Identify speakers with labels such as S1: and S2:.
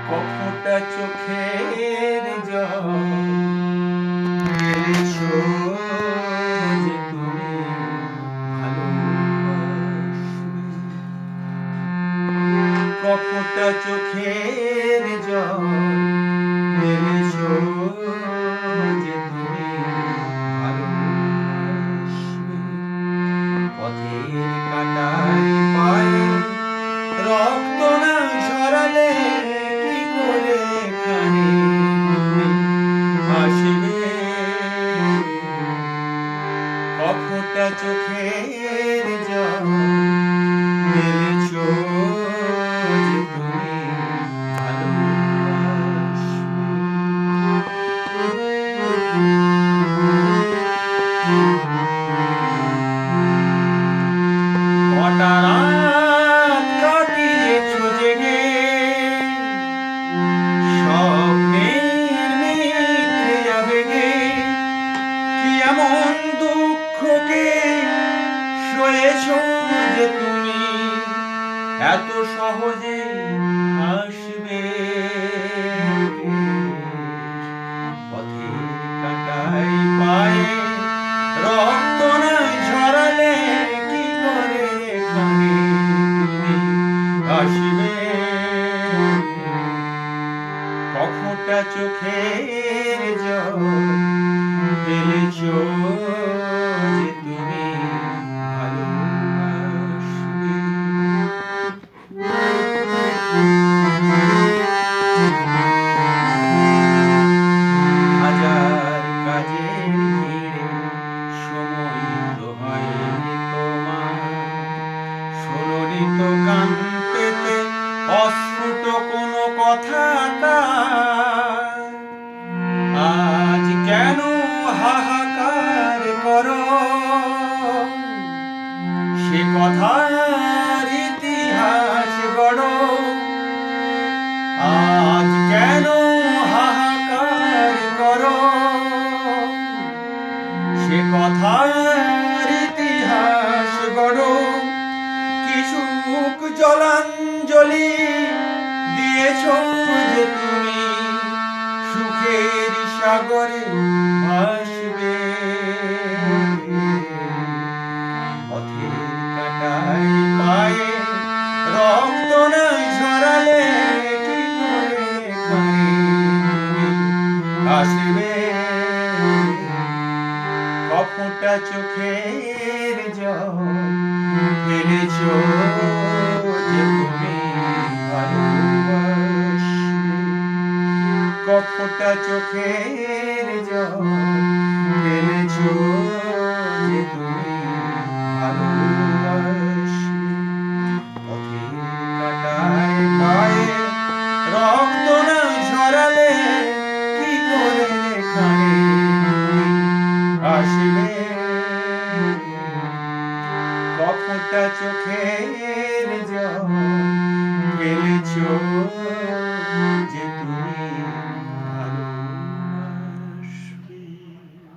S1: কখটা চোখের জল ফেলেছো যে তুমি ভালোবাসবে। কখটা চোখের জল ফেলেছো যে তুমি ভালোবাসবে। পথের কাঁটায় পায়ে রক্ত না ঝরালে কি করে এখানে তুমি আসবে। কখটা চোখের জল ফেলেছো যে তুমি কটা রাত কাটিয়েছো জেগে স্বপ্নের মিথ্যে আবেগে। কি এমন দুঃখকে সয়েছো যে তুমি এত সহজে হাসবে। পথের কাঁটায় পায়ে রক্ত না ঝরালে কি করে এখানে তুমি আসবে। কখটা চোখের জল ফেলেছো যে তুমি ভালোবাসবে। হাজার কাজের ভিড়ে সময় তো হয়নি তোমার। শোনোনি তো কান পেতে অস্ফুট কোনো কথা তার। আজ কেন হাহাকার করো সে কথার ইতিহাস গড়ো। আজ কেন হাহাকার করো সে কথার ইতিহাস গড়ো। কি সুখ জলাঞ্জলি দিয়েছো যে তুমি সুখের সাগরে ভাসবে। পথের কাঁটায় পায়ে রক্ত না ঝরালে কি করে এখানে তুমি আসবে। কখটা চোখের জল ফেলেছো যে তুমি ভালোবাসবে। কখটা চোখের জল ফেলেছো যে তুমি ভালোবাসবে। পথের কাঁটায় পায়ে রক্ত না ঝরালে কি করে এখানে তুমি আসবে। কখটা চোখের জল ফেলেছো